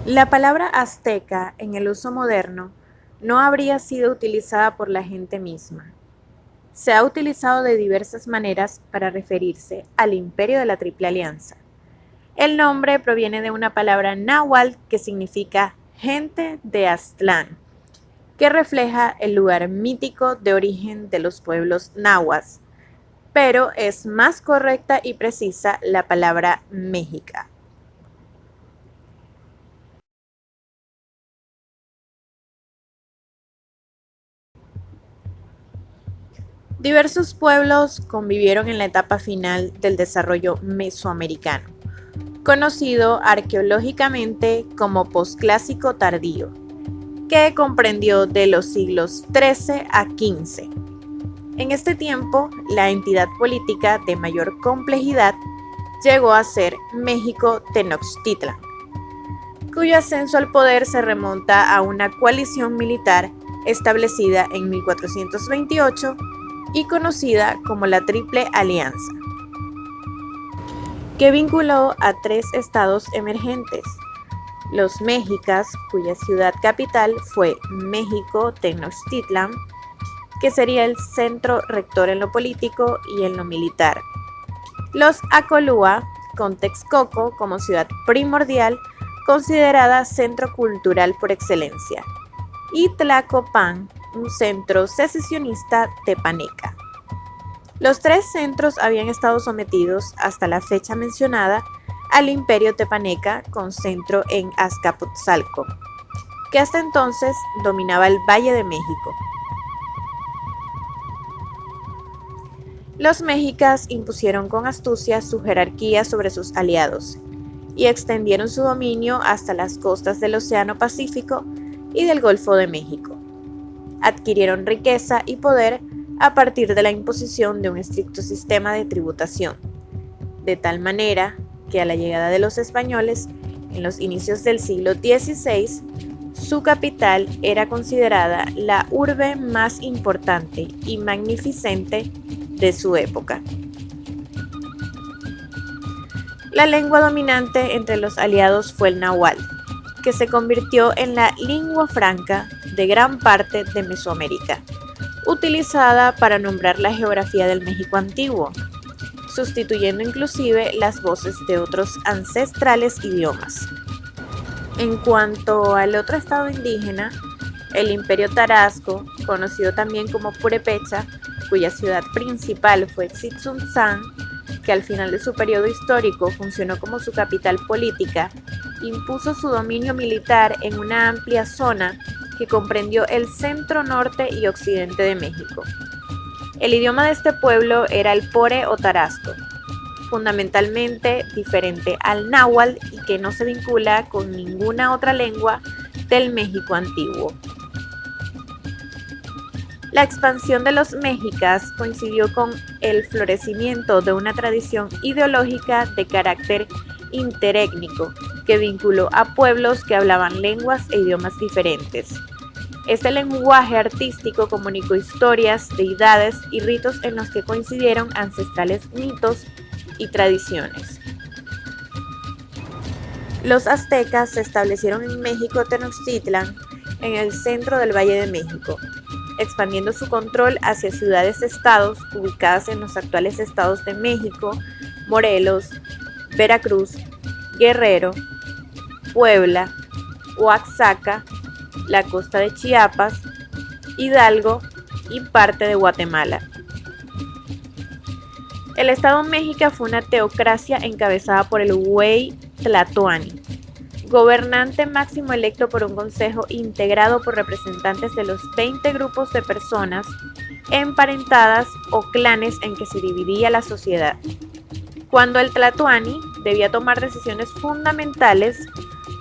La palabra azteca en el uso moderno no habría sido utilizada por la gente misma. Se ha utilizado de diversas maneras para referirse al imperio de la Triple Alianza. El nombre proviene de una palabra náhuatl que significa gente de Aztlán, que refleja el lugar mítico de origen de los pueblos nahuas, pero es más correcta y precisa la palabra méxica. Diversos pueblos convivieron en la etapa final del desarrollo mesoamericano, conocido arqueológicamente como posclásico tardío, que comprendió de los siglos XIII a XV. En este tiempo, la entidad política de mayor complejidad llegó a ser México Tenochtitlan, cuyo ascenso al poder se remonta a una coalición militar establecida en 1428 y conocida como la Triple Alianza, que vinculó a tres estados emergentes: los mexicas, cuya ciudad capital fue México Tenochtitlan, que sería el centro rector en lo político y en lo militar; los acolúa, con Texcoco como ciudad primordial, considerada centro cultural por excelencia; y Tlacopan, un centro secesionista tepaneca. Los tres centros habían estado sometidos hasta la fecha mencionada al imperio tepaneca, con centro en Azcapotzalco, que hasta entonces dominaba el Valle de México. Los mexicas impusieron con astucia su jerarquía sobre sus aliados y extendieron su dominio hasta las costas del Océano Pacífico y del Golfo de México. Adquirieron riqueza y poder a partir de la imposición de un estricto sistema de tributación, de tal manera que a la llegada de los españoles en los inicios del siglo XVI, su capital era considerada la urbe más importante y magnificente de su época. La lengua dominante entre los aliados fue el náhuatl, que se convirtió en la lingua franca de gran parte de Mesoamérica, utilizada para nombrar la geografía del México antiguo, sustituyendo inclusive las voces de otros ancestrales idiomas. En cuanto al otro estado indígena, el Imperio Tarasco, conocido también como Purépecha, cuya ciudad principal fue Tzitzuntzan, que al final de su periodo histórico funcionó como su capital política, impuso su dominio militar en una amplia zona que comprendió el centro, norte y occidente de México. El idioma de este pueblo era el pore o tarasco, fundamentalmente diferente al náhuatl y que no se vincula con ninguna otra lengua del México antiguo. La expansión de los mexicas coincidió con el florecimiento de una tradición ideológica de carácter interétnico que vinculó a pueblos que hablaban lenguas e idiomas diferentes. Este lenguaje artístico comunicó historias, deidades y ritos en los que coincidieron ancestrales mitos y tradiciones. Los aztecas se establecieron en México Tenochtitlan, en el centro del Valle de México, expandiendo su control hacia ciudades-estados ubicadas en los actuales estados de México, Morelos, Veracruz, Guerrero, Puebla, Oaxaca, la costa de Chiapas, Hidalgo y parte de Guatemala. El estado mexica fue una teocracia encabezada por el Güey Tlatoani, gobernante máximo electo por un consejo integrado por representantes de los 20 grupos de personas emparentadas o clanes en que se dividía la sociedad. Cuando el Tlatoani debía tomar decisiones fundamentales,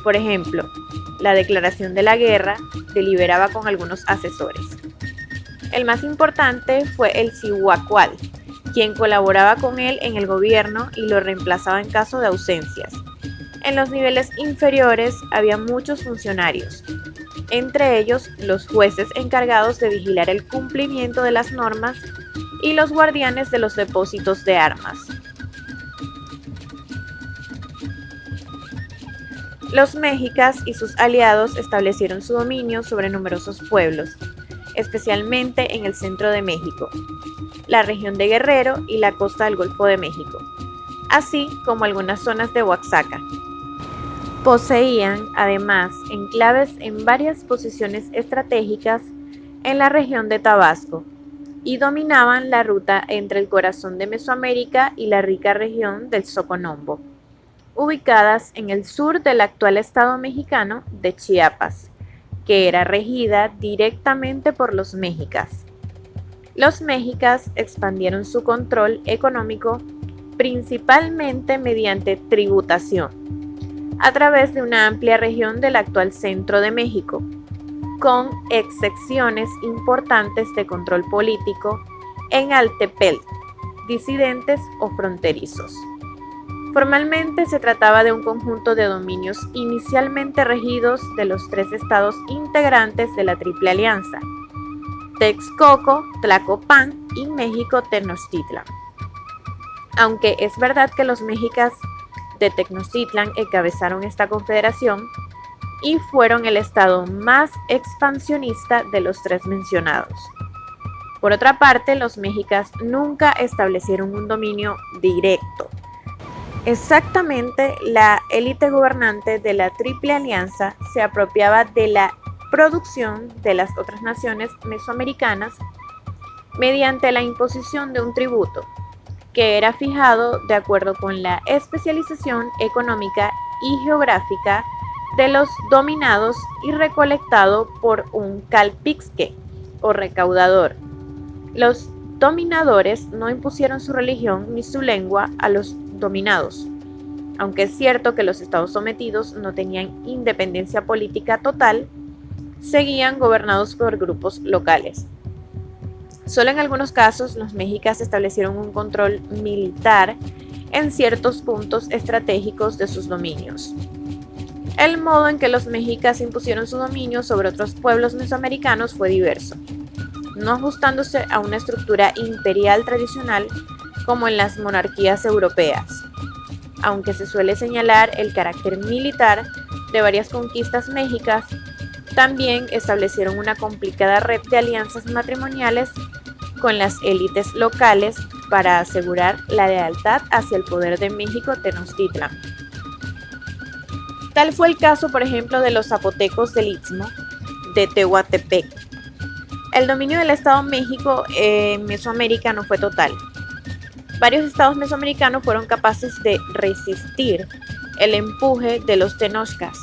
por ejemplo, la declaración de la guerra, deliberaba con algunos asesores. El más importante fue el Cihuacual, quien colaboraba con él en el gobierno y lo reemplazaba en caso de ausencias. En los niveles inferiores había muchos funcionarios, entre ellos los jueces encargados de vigilar el cumplimiento de las normas y los guardianes de los depósitos de armas. Los mexicas y sus aliados establecieron su dominio sobre numerosos pueblos, especialmente en el centro de México, la región de Guerrero y la costa del Golfo de México, así como algunas zonas de Oaxaca. Poseían, además, enclaves en varias posiciones estratégicas en la región de Tabasco y dominaban la ruta entre el corazón de Mesoamérica y la rica región del Soconombo, ubicadas en el sur del actual estado mexicano de Chiapas, que era regida directamente por los mexicas. Los mexicas expandieron su control económico principalmente mediante tributación, a través de una amplia región del actual centro de México, con excepciones importantes de control político en Altepetl, disidentes o fronterizos. Formalmente se trataba de un conjunto de dominios inicialmente regidos de los tres estados integrantes de la Triple Alianza: Texcoco, Tlacopan y México Tenochtitlan. Aunque es verdad que los mexicas de Tenochtitlan encabezaron esta confederación y fueron el estado más expansionista de los tres mencionados. Por otra parte, los mexicas nunca establecieron un dominio directo. Exactamente, la élite gobernante de la Triple Alianza se apropiaba de la producción de las otras naciones mesoamericanas mediante la imposición de un tributo, que era fijado de acuerdo con la especialización económica y geográfica de los dominados y recolectado por un calpixque o recaudador. Los dominadores no impusieron su religión ni su lengua a los dominados, aunque es cierto que los estados sometidos no tenían independencia política total, seguían gobernados por grupos locales. Solo en algunos casos los mexicas establecieron un control militar en ciertos puntos estratégicos de sus dominios. El modo en que los mexicas impusieron su dominio sobre otros pueblos mesoamericanos fue diverso, no ajustándose a una estructura imperial tradicional como en las monarquías europeas, aunque se suele señalar el carácter militar de varias conquistas mexicas. También establecieron una complicada red de alianzas matrimoniales con las élites locales para asegurar la lealtad hacia el poder de México Tenochtitlan. Tal fue el caso, por ejemplo, de los zapotecos del Istmo de Tehuantepec. El dominio del Estado México en Mesoamérica no fue total. Varios estados mesoamericanos fueron capaces de resistir el empuje de los tenochcas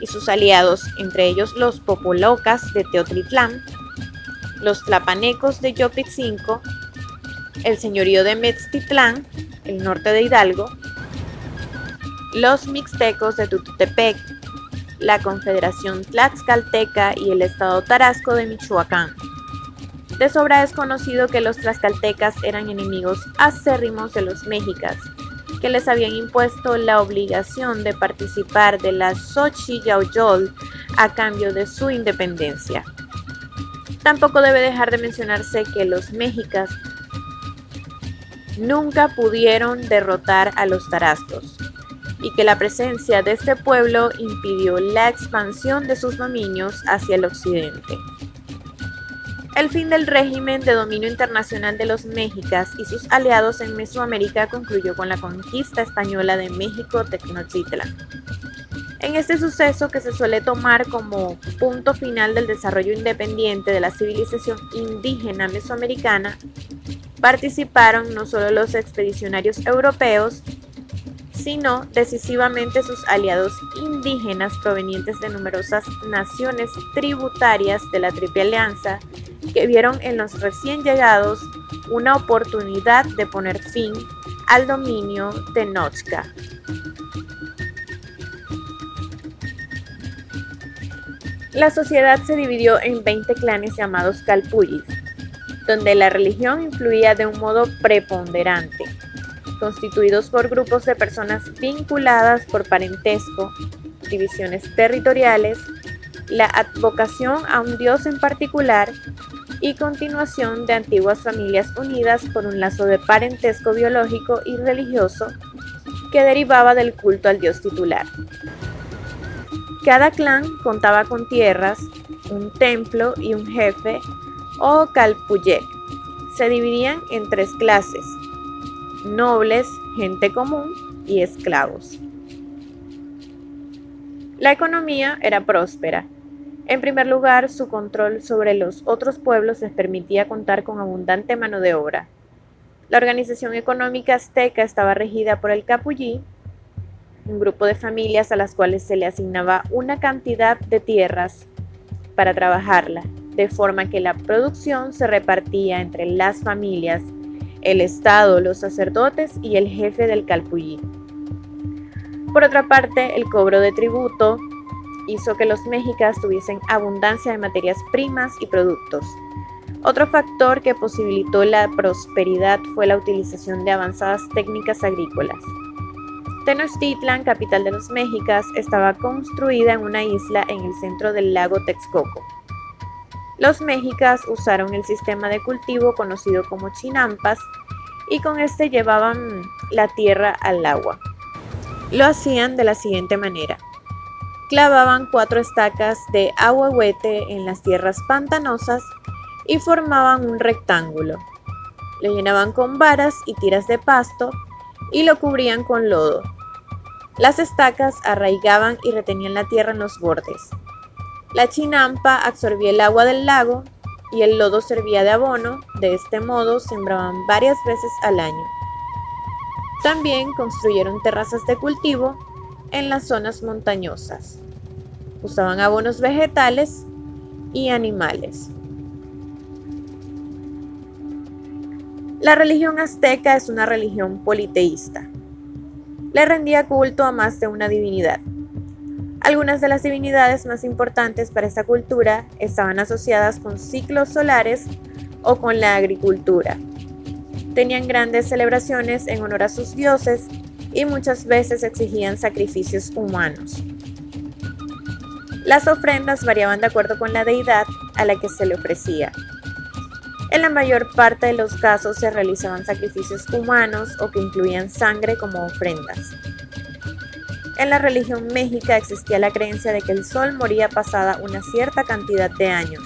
y sus aliados, entre ellos los popolocas de Teotitlán, los tlapanecos de Yopitzinco, el señorío de Metztitlán, el norte de Hidalgo, los mixtecos de Tututepec, la Confederación Tlaxcalteca y el estado Tarasco de Michoacán. De sobra es conocido que los tlaxcaltecas eran enemigos acérrimos de los mexicas, que les habían impuesto la obligación de participar de la Xochiyaoyol a cambio de su independencia. Tampoco debe dejar de mencionarse que los mexicas nunca pudieron derrotar a los tarascos y que la presencia de este pueblo impidió la expansión de sus dominios hacia el occidente. El fin del régimen de dominio internacional de los mexicas y sus aliados en Mesoamérica concluyó con la conquista española de México Tenochtitlan. En este suceso, que se suele tomar como punto final del desarrollo independiente de la civilización indígena mesoamericana, participaron no solo los expedicionarios europeos, sino decisivamente sus aliados indígenas provenientes de numerosas naciones tributarias de la Triple Alianza, que vieron en los recién llegados una oportunidad de poner fin al dominio tenochca. La sociedad se dividió en 20 clanes llamados calpullis, donde la religión influía de un modo preponderante, constituidos por grupos de personas vinculadas por parentesco, divisiones territoriales, la advocación a un dios en particular y continuación de antiguas familias unidas por un lazo de parentesco biológico y religioso que derivaba del culto al dios titular. Cada clan contaba con tierras, un templo y un jefe o calpuyek. Se dividían en tres clases: nobles, gente común y esclavos. La economía era próspera. En primer lugar, su control sobre los otros pueblos les permitía contar con abundante mano de obra. La organización económica azteca estaba regida por el capulli, un grupo de familias a las cuales se le asignaba una cantidad de tierras para trabajarla, de forma que la producción se repartía entre las familias, el Estado, los sacerdotes y el jefe del calpulli. Por otra parte, el cobro de tributo hizo que los mexicas tuviesen abundancia de materias primas y productos. Otro factor que posibilitó la prosperidad fue la utilización de avanzadas técnicas agrícolas. Tenochtitlan, capital de los mexicas, estaba construida en una isla en el centro del lago Texcoco. Los mexicas usaron el sistema de cultivo conocido como chinampas y con este llevaban la tierra al agua. Lo hacían de la siguiente manera: clavaban 4 estacas de ahuehuete en las tierras pantanosas y formaban un rectángulo. Lo llenaban con varas y tiras de pasto y lo cubrían con lodo. Las estacas arraigaban y retenían la tierra en los bordes. La chinampa absorbía el agua del lago y el lodo servía de abono. De este modo sembraban varias veces al año. También construyeron terrazas de cultivo en las zonas montañosas. Usaban abonos vegetales y animales. La religión azteca es una religión politeísta. Le rendía culto a más de una divinidad. Algunas de las divinidades más importantes para esta cultura estaban asociadas con ciclos solares o con la agricultura. Tenían grandes celebraciones en honor a sus dioses y muchas veces exigían sacrificios humanos. Las ofrendas variaban de acuerdo con la deidad a la que se le ofrecía. En la mayor parte de los casos se realizaban sacrificios humanos o que incluían sangre como ofrendas. En la religión mexica existía la creencia de que el sol moría pasada una cierta cantidad de años.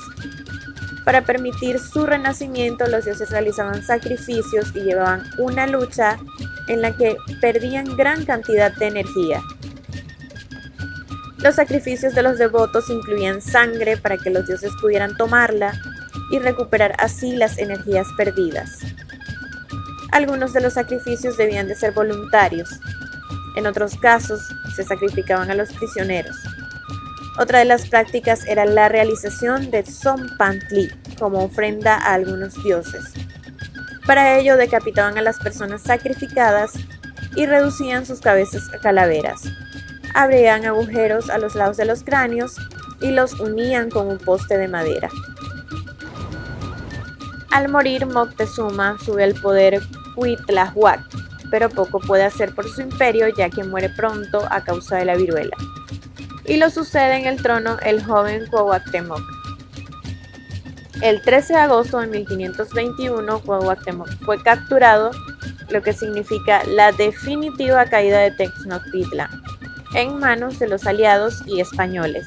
Para permitir su renacimiento, los dioses realizaban sacrificios y llevaban una lucha en la que perdían gran cantidad de energía. Los sacrificios de los devotos incluían sangre para que los dioses pudieran tomarla y recuperar así las energías perdidas. Algunos de los sacrificios debían de ser voluntarios. En otros casos, se sacrificaban a los prisioneros. Otra de las prácticas era la realización de tzompantli como ofrenda a algunos dioses. Para ello decapitaban a las personas sacrificadas y reducían sus cabezas a calaveras. Abrían agujeros a los lados de los cráneos y los unían con un poste de madera. Al morir, Moctezuma sube al poder Cuitlahuac, pero poco puede hacer por su imperio ya que muere pronto a causa de la viruela. Y lo sucede en el trono el joven Cuauhtémoc. El 13 de agosto de 1521, Cuauhtémoc fue capturado, lo que significa la definitiva caída de Tenochtitlan, en manos de los aliados y españoles,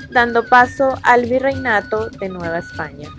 dando paso al virreinato de Nueva España.